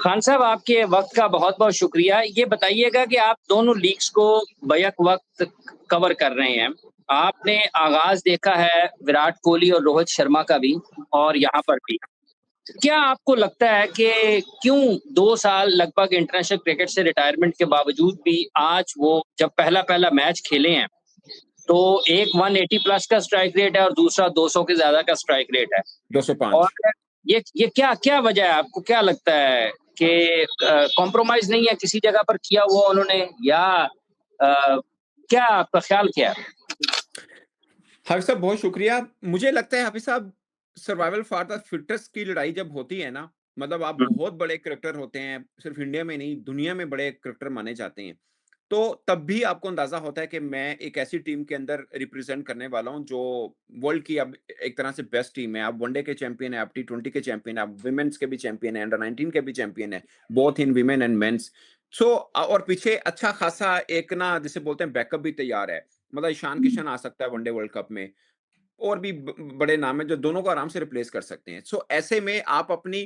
खान साहब, आपके वक़्त का बहुत-बहुत शुक्रिया। ये बताइएगा कि आप दोनों लीग्स को बैक-वक़्त कवर कर रहे हैं। आपने आगाज़ देखा है विराट कोहली और रोहित शर्मा का भी और यहाँ पर भी। क्या आपको लगता है कि क्यों 2 साल लगभग इंटरनेशनल क्रिकेट से रिटायरमेंट के बावजूद भी आज वो जब पहला-पहला मैच खेले हैं, तो एक 180 प्लस का स्ट्राइक रेट है और दूसरा 200 के ज़्यादा का स्ट्राइक रेट है। और 205 ये क्या क्या वजह है? आपको क्या लगता है कि कॉम्प्रोमाइज़ नहीं है किसी जगह पर किया हुआ उन्होंने या क्या आपका ख़्याल क्या है? हाफ़िज़ साहब बहुत शुक्रिया। मुझे लगता है हाफ़िज़ साहब सर्वाइवल फॉर द फिटेस्ट की लड़ाई जब होती है ना, मतलब आप हुँ, बहुत बड़े क्रिकेटर होते हैं, सिर्फ़ इंडिया में नहीं दुनिया में बड़े क्रिकेटर माने जाते हैं। तो तब भी आपको अंदाज़ा होता है कि मैं एक ऐसी टीम के अंदर रिप्रेज़ेंट करने वाला हूँ जो वर्ल्ड की अब एक तरह से बेस्ट टीम है। आप वनडे के चैंपियन हैं, आप टी20 के चैंपियन हैं, आप वुमेन्स के भी चैंपियन हैं, अंडर 19 के भी चैंपियन हैं, both in women and mens. और पीछे अच्छा खासा एक ना जिसे बोलते हैं बैकअप भी तैयार है। मतलब ईशान हुँ, किशन आ सकता है वनडे वर्ल्ड कप में। और भी बड़े नाम हैं जो दोनों को आराम से रिप्लेस कर सकते हैं। ऐसे में आप अपनी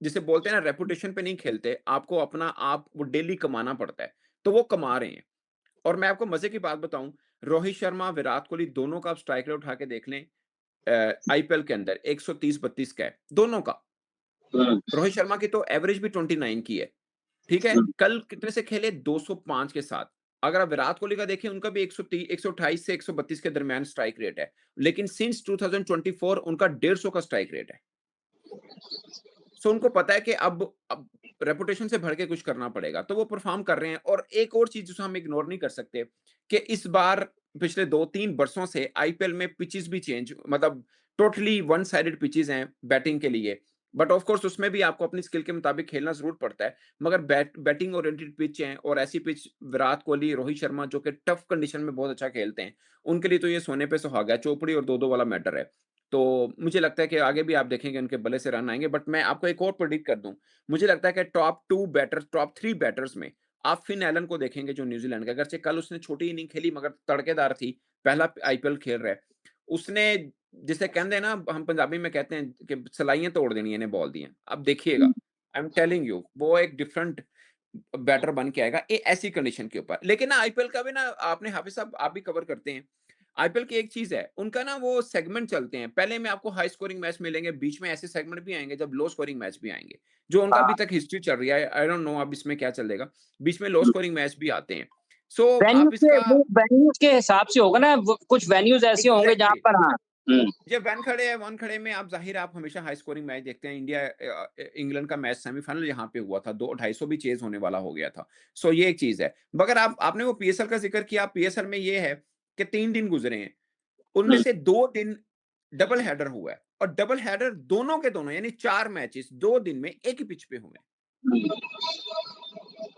जिसे बोलते हैं ना रेपुटेशन पे नहीं खेलते, आपको अपना आप वो डेली कमाना पड़ता है। तो वो कमा रहे हैं। और मैं आपको मज़े की बात बताऊँ, रोहित शर्मा, विराट कोहली दोनों का आप स्ट्राइक रेट उठा के देख लें आईपीएल के अंदर 130-32 का है, दोनों का। हुँ, रोहित शर्मा की तो एवरेज भी 29 की है, ठीक है? हुँ, कल कितने से खेले 205 के साथ। अगर आप विराट कोहली का देखें उनका भी 128 से 132 के दरमियान स्ट्राइक रेट है। लेकिन सिंस 2024 उनका 150 का स्ट्राइक रेट है। उनको पता है कि अब रेपुटेशन से बढ़ के कुछ करना पड़ेगा, तो वो परफ़ॉर्म कर रहे हैं और एक और चीज़ जिसे हम इग्नोर नहीं कर सकते कि इस बार पिछले 2-3 बरसों से आईपीएल में पिचेज़ भी चेंज मतलब टोटली वन साइडेड पिचेज़ हैं बैटिंग के लिए। बट ऑफ कोर्स उसमें भी आपको अपनी स्किल के मुताबिक खेलना ज़रूर पड़ता है। मगर बैटिंग ओरिएंटेड पिच हैं और ऐसी पिच विराट कोहली, रोहित शर्मा जो कि टफ कंडीशन में बहुत अच्छा खेलते हैं, उनके लिए तो ये सोने पे सुहागा है, चौपड़ी और 2-2 वाला मैटर है। तो मुझे लगता है कि आगे भी आप देखेंगे उनके बल्ले से रन आएँगे, बट मैं आपको एक और प्रेडिक्ट कर दूँ। मुझे लगता है कि टॉप 3 बैटर्स में आप फिन एलन को देखेंगे जो न्यूज़ीलैंड का, अगरचे कल उसने छोटी इनिंग खेली मगर तड़केदार थी, पहला आईपीएल खेल रहा है। उसने जिसे कहते हैं ना हम पंजाबी में कहते हैं कि सलाइयाँ तोड़ देनी है इन्हें बॉल दियाँ। अब देखिएगा, हुँ, आई एम टेलिंग यू वो एक डिफरेंट बैटर बन के आएगा ऐसी कंडीशन के ऊपर। लेकिन ना आईपीएल का भी ना आपने हाफ़िज़ साहब आप भी कवर करते हैं। आईपीएल की एक चीज़ है, उनका ना वो सेगमेंट चलते हैं। पहले में आपको हाई स्कोरिंग मैच मिलेंगे, बीच में ऐसे सेगमेंट भी आएँगे जब लो स्कोरिंग मैच भी आएँगे। जो उनका अभी हाँ, तक हिस्ट्री चल रही है, आई डोंट नो अब इसमें क्या चलेगा। बीच में लो हुँ। स्कोरिंग मैच भी आते हैं। वेन्यू आप के इसका वो वेन्यूज़ के हिसाब से होगा ना, वो कुछ वेन्यूज़ ऐसे होंगे जहाँ एग्ज़ैक्टली पर हाँ। हुँ, जब 1 खड़े हैं 1 खड़े में आप ज़ाहिर है आप हमेशा हाई स्कोरिंग मैच देखते हैं। इंग्लैंड का मैच सेमीफाइनल यहाँ पे हुआ था, 2 250 भी चेज़ होने वाला हो गया था। ये एक चीज़ है। मगर आपने वो पीएसएल का ज़िक्र किया, पीएसएल में ये है कि 3 दिन गुज़रे हैं। उनमें हुँ, से 2 दिन डबल हेडर हुआ है और डबल हेडर दोनों के दोनों यानी 4 मैचेस 2 दिन में एक ही पिच पे हुए हैं। हुँ,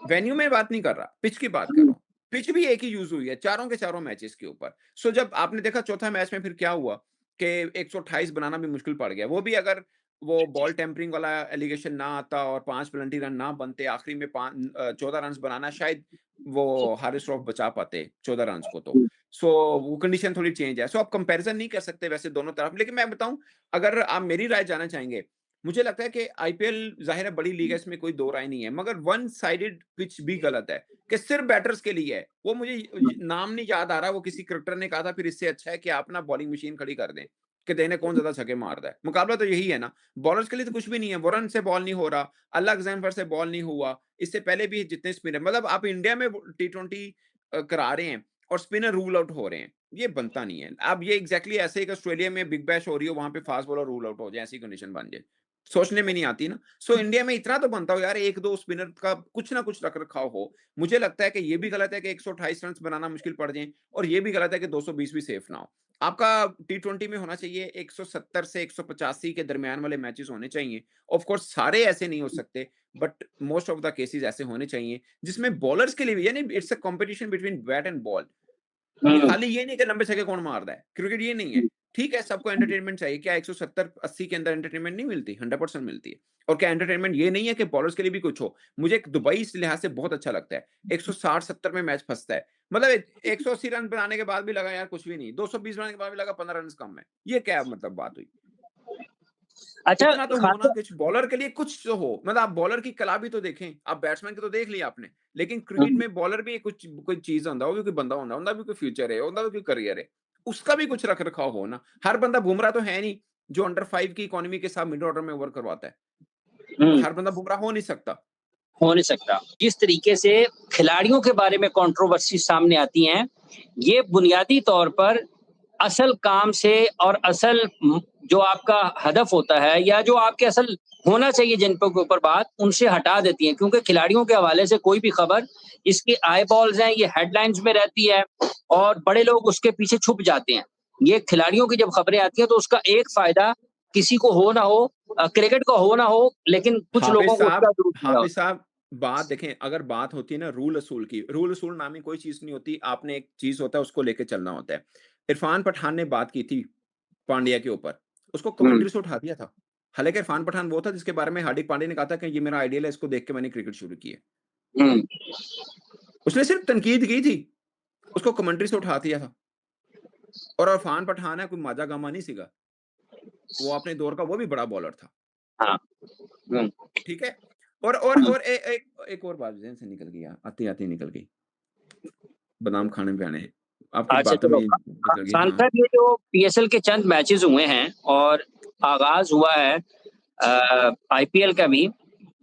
वेन्यू में बात नहीं कर रहा, पिच की बात कर हुँ, रहा हूँ। पिच भी एक ही यूज़ हुई है, चारों के चारों मैचेस के ऊपर। जब आपने देखा चौथा मैच में फिर क्या हुआ कि 128 बनाना भी मुश्किल पड़ गया। वो भी अगर वो बॉल टेम्परिंग वाला एलिगेशन ना आता और 5 पेनल्टी रन ना बनते, आखिरी में 14 रन्स बनाना शायद वो हारिस रऊफ बचा पाते 14 रन्स को तो। हुँ, वो कंडीशन थोड़ी चेंज है। आप कंपैरिज़न नहीं कर सकते वैसे दोनों तरफ। लेकिन मैं बताऊँ अगर आप मेरी राय जानना चाहेंगे मुझे लगता है कि आईपीएल ज़ाहिर है बड़ी लीग है, इसमें कोई दो राय नहीं है, मगर वन साइडेड पिच भी गलत है, कि सिर्फ़ बैटर्स के लिए है। वो मुझे हुँ, नाम नहीं याद आ रहा, वो किसी क्रिकेटर ने कहा था फिर इससे अच्छा है कि आप ना बॉलिंग मशीन खड़ी कर दें, कि देखें कौन ज़्यादा छक्के मारता है। मुकाबला तो यही है ना, बॉलर्स के लिए तो कुछ भी नहीं है, वॉरेन से बॉल नहीं हो रहा, अलेक्जेंडर से बॉल नहीं हुआ, इससे पहले भी जितने स्पिनर मतलब आप इंडिया में टी20 करा रहे हैं और स्पिनर रूल आउट हो रहे हैं, ये बनता नहीं है। अब ये एग्ज़ैक्टली ऐसे ही कि ऑस्ट्रेलिया में बिग बैश हो रही हो, वहाँ पे फास्ट बॉलर रूल आउट हो जाए, ऐसी कंडीशन बन जाए। सोचने में नहीं आती ना। इंडिया में इतना तो बनता हो यार 1-2 स्पिनर का कुछ ना कुछ रख-रखाव हो। मुझे लगता है कि ये भी गलत है कि 128 रन्स बनाना मुश्किल पड़ जाए और ये भी गलत है कि 220 भी सेफ ना हो। आपका टी20 में होना चाहिए 170 से 185 के दरमियान वाले मैचेस होने चाहिए। ऑफ कोर्स सारे ऐसे नहीं हो सकते, but most of the cases ऐसे होने चाहिए जिसमें बॉलर्स के लिए भी यानी it's a competition between bat and ball. ये हुँ, खाली ये नहीं कि लंबे छक्के कौन मारता है, क्रिकेट ये नहीं है। ठीक है, सबको एंटरटेनमेंट चाहिए, क्या 170-80 के अंदर एंटरटेनमेंट नहीं मिलती? 100% मिलती है। और क्या एंटरटेनमेंट ये नहीं है कि बॉलर्स के लिए भी कुछ हो? मुझे एक दुबई इस लिहाज से बहुत अच्छा लगता है। 160-70 में मैच फँसता है। मतलब 180 रन बनाने के बाद भी लगा यार कुछ भी नहीं, 220 बनाने के बाद भी लगा 15 रन्स कम है। ये क्या मतलब बात हुई? अच्छा इतना तो खान होना कुछ बॉलर के लिए कुछ तो हो, मतलब आप बॉलर की कला भी तो देखें, आप बैट्समैन की तो देख लिया आपने, लेकिन क्रिकेट साहब, में बॉलर भी कुछ कोई चीज होता है, वो भी कोई बंदा होता है, उनका भी कोई फ्यूचर है, उनका भी कोई करियर है, उसका भी कुछ रख रखाव हो ना। हर बंदा बुमराह तो है नहीं जो अंडर 5 की इकोनॉमी के साथ मिडिल ऑर्डर में ओवर करवाता है, हम्म, हर बंदा बुमराह हो नहीं सकता। हो नहीं सकता। जिस तरीके से खिलाड़ियों के बारे में कंट्रोवर्सी सामने आती हैं, ये बुनियादी तौर पर असल काम से और असल जो आपका हदफ होता है या जो आपके असल होना चाहिए जिन पे के ऊपर बात, उनसे हटा देती हैं, क्योंकि खिलाड़ियों के हवाले से कोई भी खबर इसके आई बॉल्स हैं, ये हेडलाइंस में रहती है और बड़े लोग उसके पीछे छुप जाते हैं। ये खिलाड़ियों की जब खबरें आती हैं तो उसका एक फायदा किसी को हो ना हो, क्रिकेट को हो ना हो, लेकिन कुछ लोगों को उसका जरूर फायदा हाफिज होता साहब बात देखें, अगर बात होती है ना रूल असूल की, रूल असूल नामी कोई चीज नहीं होती, आपने एक चीज होता है उसको लेके चलना होता है। इरफान पठान ने बात की थी पांड्या के ऊपर, उसको है। कमेंट्री से उठा दिया था। हालांकि इरफान पठान वो था जिसके बारे में हार्दिक पांड्या ने कहा था कि ये मेरा आइडियल है, इसको देख के मैंने क्रिकेट शुरू की है। हुँ, उसने सिर्फ तनकीद की थी, उसको कमेंट्री से उठा दिया था। और इरफान पठान है कोई माजा गामा नहीं सीगा, वो अपने दौर का वो भी बड़ा बॉलर था। हाँ, हुँ, ठीक है। हुँ। एक और बात जहन से निकल गई यार, आती निकल गई, बादाम खाने पे आने, आपकी अच्छा बातों चलो, में निकल गई। खान हाँ। साहब ये जो पीएसएल के चंद मैचेज़ हुए हैं और आगाज़ हुआ है आईपीएल का भी,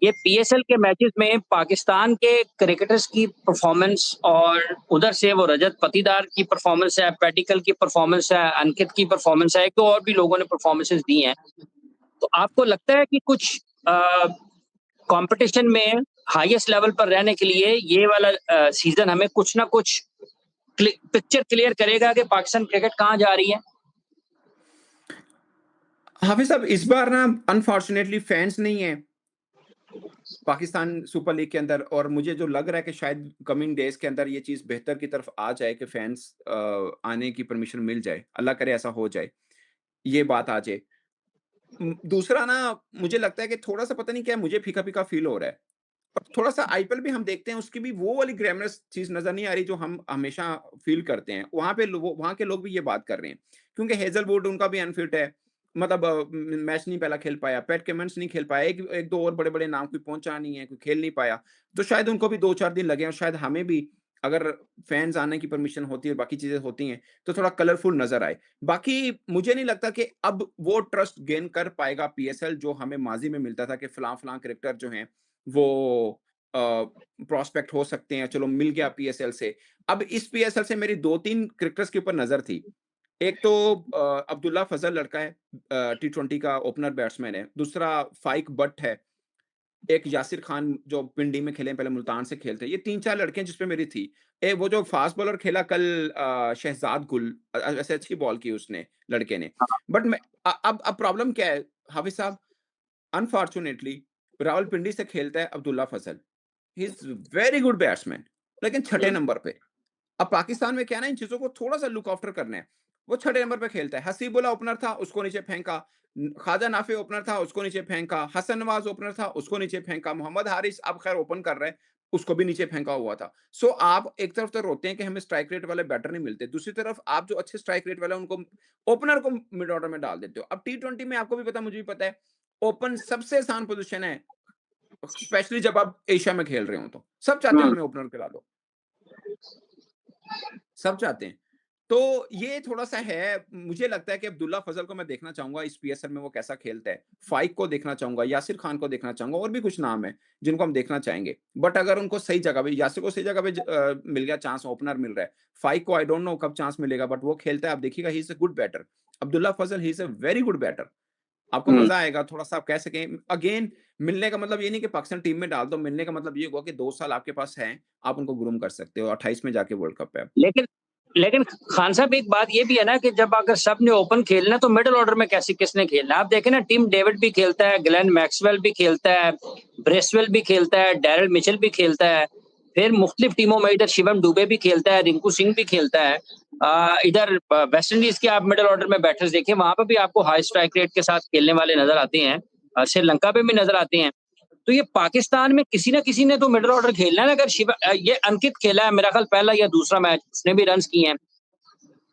ये पीएसएल के मैचेज़ में पाकिस्तान के क्रिकेटर्स की परफ़ॉर्मेंस और उधर से वो रजत पाटीदार की परफ़ॉर्मेंस है, पैटिकल की परफ़ॉर्मेंस है, अंकित की परफ़ॉर्मेंस है, एक तो और भी लोगों ने परफ़ॉर्मेंसेज़ दी हैं। तो आपको लगता है कि कुछ कॉम्पिटिशन में हाईएस्ट लेवल पर रहने के लिए ये वाला सीज़न हमें कुछ ना कुछ पिक्चर क्लियर करेगा कि पाकिस्तान क्रिकेट कहाँ जा रही है? हाफिज साहब इस बार ना अनफॉर्चुनेटली फैंस नहीं है पाकिस्तान सुपर लीग के अंदर, और मुझे जो लग रहा है कि शायद कमिंग डेज के अंदर ये चीज बेहतर की तरफ आ जाए कि फैंस आने की परमिशन मिल जाए, अल्लाह करे ऐसा हो जाए, ये बात आ जाए। दूसरा ना, मुझे लगता है कि थोड़ा सा पता नहीं क्या मुझे फीका फीका फील हो रहा है, और थोड़ा सा आईपीएल भी हम देखते हैं, उसकी भी वो वाली ग्लैमरस चीज नजर नहीं आ रही जो हम हमेशा फील करते हैं। वहां पे वहां के लोग भी ये बात कर रहे हैं, क्योंकि हेजलवुड उनका भी अनफिट है, मतलब मैच नहीं पहला खेल पाया, पैट कमिंस नहीं खेल पाया, एक दो और बड़े बड़े नाम कोई पहुंचा नहीं है, कोई खेल नहीं पाया, तो शायद उनको भी 2-4 दिन लगे, और शायद हमें भी अगर फैंस आने की परमिशन होती है, बाकी चीजें होती हैं, तो थोड़ा कलरफुल नजर आए। बाकी मुझे नहीं लगता कि अब वो ट्रस्ट गेन कर पाएगा पीएसएल जो हमें माजी में मिलता था कि फलां फलां क्रिकेटर जो हैं वो प्रोस्पेक्ट हो सकते हैं, चलो मिल गया पीएसएल से। अब इस पीएसएल से मेरी 2-3 क्रिकेटर्स के ऊपर नज़र थी। एक तो अब्दुल्ला फजल लड़का है, टी20 का ओपनर बैट्समैन है। दूसरा फाइक बट है। एक यासिर खान जो पिंडी में खेले, पहले मुल्तान से खेलते हैं। ये 3-4 लड़के हैं जिस पे मेरी थी। वो जो फास्ट बॉलर खेला कल शहजाद गुल, वैसे अच्छी बॉल की उसने लड़के ने। हाँ, बट अब प्रॉब्लम क्या है हाफिज़ साहब, अनफॉर्च्यूनेटली रावलपिंडी से खेलता है Abdullah Fazal. He is very good batsman, लेकिन छठे हुँ, नंबर पे। अब पाकिस्तान में क्या है ना, इन चीजों को थोड़ा सा लुक आफ्टर करना है। वो छठे नंबर पे खेलता है। हसीबुल्ला ओपनर था, उसको नीचे फेंका। ख्वाजा नाफी ओपनर था, उसको नीचे फेंका। हसन नवाज ओपनर था, उसको नीचे फेंका। मोहम्मद हारिस अब खैर ओपन कर रहे हैं, उसको भी नीचे फेंका हुआ था। सो आप एक तरफ तो रोते हैं कि हमें स्ट्राइक रेट वाले बैटर नहीं मिलते, दूसरी तरफ आप जो अच्छे स्ट्राइक रेट वाले उनको ओपनर को मिड ऑर्डर में डाल देते हो। अब टी20 में आपको भी पता, मुझे भी पता है, ओपन सबसे आसान पोजीशन है, स्पेशली जब आप एशिया में खेल रहे हो तो सब चाहते हैं हुँ। हमें ओपनर पे डालो, सब चाहते हैं। तो ये थोड़ा-सा है, मुझे लगता है कि अब्दुल्ला फज़ल को मैं देखना चाहूँगा इस पीएसएल में वो कैसा खेलता है। फाइक को देखना चाहूँगा, यासिर खान को देखना चाहूँगा, और भी कुछ नाम हैं जिनको हम देखना चाहेंगे। बट अगर उनको सही जगह पे, यासिर को सही जगह पे मिल गया चांस, ओपनर मिल रहा है। फाइक को आई डोंट नो कब चांस मिलेगा, बट वो खेलता है, आप देखिएगा, he is a good batter. Abdullah Fazal he is a very good batter. आपको हुँ, मज़ा आएगा, थोड़ा-सा आप कह सकें अगेन, मिलने का मतलब ये नहीं कि पाकिस्तान टीम में डाल दो, मिलने का मतलब ये हुआ कि 2 साल आपके पास हैं, आप उनको ग्रूम कर सकते हो। 28 में जाके वर्ल्ड कप है। लेकिन लेकिन खान साहब एक बात ये भी है ना कि जब अगर सब ने ओपन खेलना है तो मिडल ऑर्डर में कैसे किसने खेलना है? आप देखें ना, टिम डेविड भी खेलता है, ग्लेन मैक्सवेल भी खेलता है, ब्रेसवेल भी खेलता है, डैरेल मिचेल भी खेलता है, फिर मुख्तलिफ टीमों में इधर शिवम दुबे भी खेलता है, रिंकू सिंह भी खेलता है। इधर वेस्ट इंडीज के आप मिडल ऑर्डर में बैटर्स देखिए, वहां पर भी आपको हाई स्ट्राइक रेट के साथ खेलने वाले नजर आते हैं। श्रीलंका पे भी नजर आते हैं। तो ये पाकिस्तान में किसी ना किसी ने तो मिडल ऑर्डर खेलना है ना। अगर ये अंकित खेला है मेरा ख्याल पहला या दूसरा मैच, उसने भी रन्स किए हैं।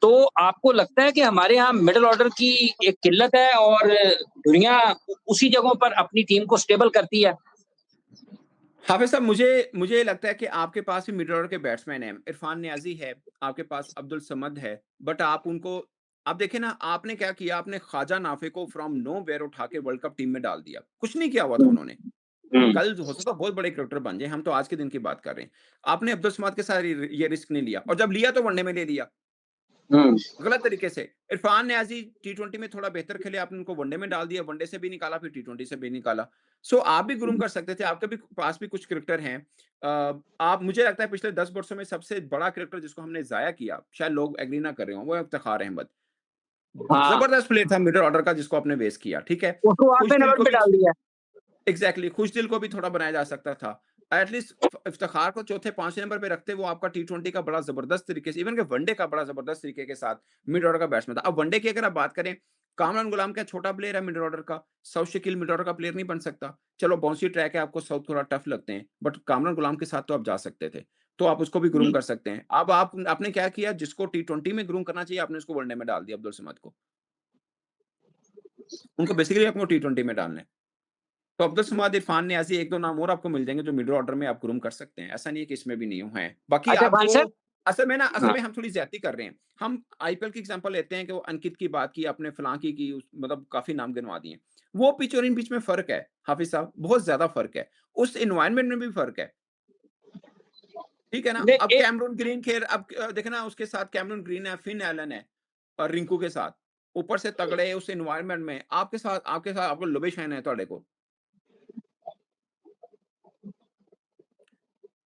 तो आपको लगता है कि हमारे यहाँ मिडिल ऑर्डर की एक किल्लत है और दुनिया उसी जगहों पर अपनी टीम को स्टेबल करती है? हाफिज साहब, मुझे मुझे लगता है कि आपके पास भी मिडल ऑर्डर के बैट्समैन हैं। इरफान नियाजी है, आपके पास अब्दुल समद है, बट आप उनको, आप देखें ना, आपने क्या किया, आपने ख्वाजा नाफे को फ्रॉम नोवेयर उठा के वर्ल्ड कप टीम में डाल दिया। कुछ नहीं किया हुआ था हुँ, उन्होंने। हुँ, कल हो सकता है बहुत बड़े क्रिकेटर बन जाए, हम तो आज के दिन की बात कर रहे हैं। आपने अब्दुल समद के साथ ये रिस्क नहीं लिया, और जब लिया तो वनडे में ले लिया। हुँ, गलत तरीके से। इरफान नियाज़ी टी20 में थोड़ा बेहतर खेले, आपने उनको वनडे में डाल दिया, वनडे से भी निकाला, फिर टी20 से भी निकाला। सो आप भी ग्रूम कर सकते थे, आपके भी पास भी कुछ क्रिकेटर हैं। आप, मुझे लगता है पिछले 10 वर्षों में सबसे बड़ा क्रिकेटर जिसको हमने ज़ाया किया, शायद लोग एग्री ना कर रहे हों, वो है इफ्तिखार अहमद। हाँ, ज़बरदस्त प्लेयर था मिडल ऑर्डर का, जिसको आपने वेस्ट किया, ठीक है? उसको आपने खुशदिल नंबर को पे भी, डाल दिया। एग्ज़ैक्टली, खुशदिल को भी थोड़ा बनाया जा सकता था। एटलीस्ट इफ्तिखार को चौथे, 5वें नंबर पे रखते, वो आपका टी20 का बड़ा ज़बरदस्त तरीके से, इवन कि वनडे का बड़ा ज़बरदस्त तरीके के साथ मिड ऑर्डर का बैट्समैन था। अब वनडे की अगर आप बात करें, कामरान गुलाम क्या छोटा प्लेयर है मिडल ऑर्डर का? सौद शकील मिडल ऑर्डर का प्लेयर नहीं बन सकता। चलो बाउंसी ट्रैक है, आपको सौद थोड़ा टफ लगते हैं, बट कामरान गुलाम के साथ तो आप जा सकते थे। तो आप उसको भी ग्रूम हुँ, कर सकते हैं। अब आपने क्या किया, जिसको टी20 में ग्रूम करना चाहिए, आपने उसको वनडे में डाल दिया, अब्दुल समद को। उनको बेसिकली आपको टी20 में डालना है। तो अब्दुल समाद, इरफान नियाज़ी, 1-2 नाम और आपको मिल जाएँगे जो मिडल ऑर्डर में आप ग्रूम कर सकते हैं। ऐसा नहीं है कि इसमें भी नहीं हैं। बाकी अच्छा आप भाई जो, साहब। असल हाँ, में हम थोड़ी ज़्यादती कर रहे हैं। हम आईपीएल की एग्ज़ाम्पल लेते हैं कि वो अंकित की बात की आपने, फलाँ की, उस मतलब काफ़ी नाम गिनवा दिए। वो पिच और इन पिच में फ़र्क है, हाफ़िज़ साहब, बहुत ज़्यादा फ़र्क है। उस एनवायरनमेंट में भी फ़र्क है। ठीक है ना? ने अब एक कैमरून ग्रीन खेल, अब देखें ना, उसके साथ कैमरून ग्रीन है, फिन एलन है और रिंकू के साथ। ऊपर से तगड़े उस एनवायरनमेंट में, आपके साथ आपको लुबे-शाइन है ਤੁਹਾਡੇ ਕੋਲ।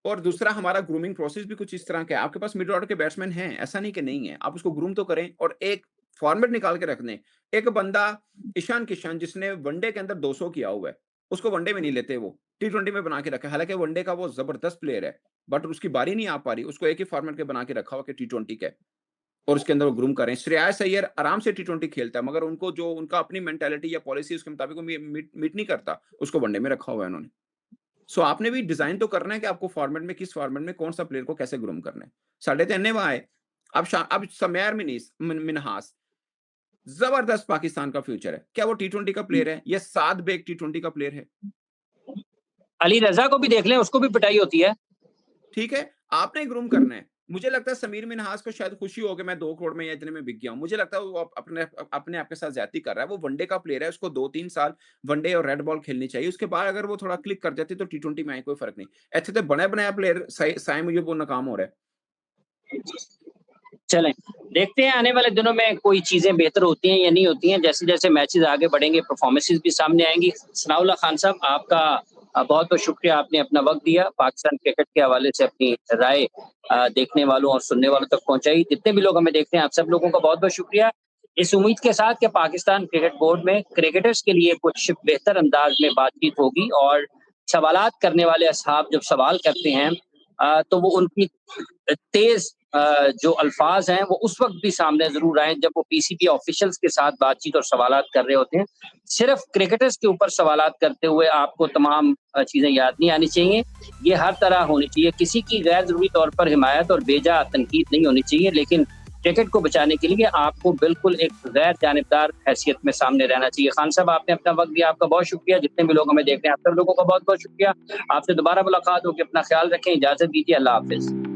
और दूसरा, हमारा ग्रूमिंग प्रोसेस भी कुछ इस तरह का है। आपके पास मिडल ऑर्डर के बैट्समैन हैं, ऐसा नहीं कि नहीं है। आप उसको ग्रूम तो करें और एक फॉर्मेट निकाल के रख दें। एक बंदा ईशान किशन, जिसने वनडे के अंदर 200 किया हुआ है, उसको वनडे में नहीं लेते वो, टी20 में बना के रखा है। हालाँकि वनडे का वो ज़बरदस्त प्लेयर है, बट उसकी बारी नहीं आ पा रही। उसको एक ही फॉर्मेट के बना के रखा हुआ कि टी20 के, और उसके अंदर वो ग्रूम करें। श्रेयस अय्यर आराम से टी20 खेलता है, मगर उनको जो उनका अपनी मेंटालिटी या पॉलिसी उसके मुताबिक वो मीट नहीं करता, उसको वनडे में रखा हुआ है उन्होंने। सो आपने भी डिजाइन तो करना है कि आपको फॉर्मेट में, किस फॉर्मेट में कौन सा प्लेयर को कैसे ग्रूम करना है। साढ़े तीन ने वहां है। अब समैर मिन्हास जबरदस्त पाकिस्तान का फ्यूचर है। क्या वो टी20 का प्लेयर है? ये सात बेग टी20 का प्लेयर है। अली रज़ा को भी देख लें, उसको भी पिटाई होती है। ठीक है, आपने ग्रूम करना है। मुझे लगता है समीर मिन्हास को शायद खुशी हो कि मैं 2 करोड़ में या इतने में बिक गया हूं। मुझे लगता है वो अपने अपने आपके साथ ज्यादती कर रहा है। वो वनडे का प्लेयर है, उसको 2-3 साल वनडे और रेड बॉल खेलनी चाहिए। उसके बाद अगर वो थोड़ा क्लिक कर जाती तो टी20 में आए, कोई फर्क नहीं। ऐसे तो बने बनाया प्लेयर साई मुझे वो नाकाम हो रहा है। चलें, देखते हैं आने वाले दिनों में कोई चीज़ें बेहतर होती हैं या नहीं होती हैं। जैसे-जैसे मैचेज़ आगे बढ़ेंगे, परफ़ॉर्मेंसेज़ भी सामने आएँगी। सनाउल्लाह खान साहब, आपका बहुत-बहुत शुक्रिया, आपने अपना वक़्त दिया, पाकिस्तान क्रिकेट के हवाले से अपनी राय देखने वालों और सुनने वालों तक पहुँचाई। जितने भी लोग हमें देखते हैं, आप सब लोगों का बहुत-बहुत शुक्रिया। इस उम्मीद के साथ कि पाकिस्तान क्रिकेट बोर्ड में क्रिकेटर्स के लिए कुछ बेहतर अंदाज़ में बातचीत होगी और सवालात करने वाले असहाब जब सवाल करते हैं तो वो उनकी तेज़ जो अल्फाज हैं वो उस वक्त भी सामने जरूर आए जब वो पीसीबी ऑफिशियल्स के साथ बातचीत और सवालात कर रहे होते हैं। सिर्फ क्रिकेटर्स के ऊपर सवालात करते हुए आपको तमाम चीजें याद नहीं आनी चाहिए। ये हर तरह होनी चाहिए, किसी की गैर जरूरी तौर पर हिमायत और बेजा तनकीद नहीं होनी चाहिए, लेकिन क्रिकेट को बचाने के लिए आपको बिल्कुल एक गैर जानिबदार हैसियत में सामने रहना चाहिए। खान साहब, आपने अपना वक्त दिया, आपका बहुत शुक्रिया। जितने भी लोग हमें देख रहे हैं, आप सब लोगों का बहुत बहुत शुक्रिया। आपसे दोबारा मुलाकात होगी, अपना ख्याल रखें, इजाजत दीजिए, अल्लाह हाफिज।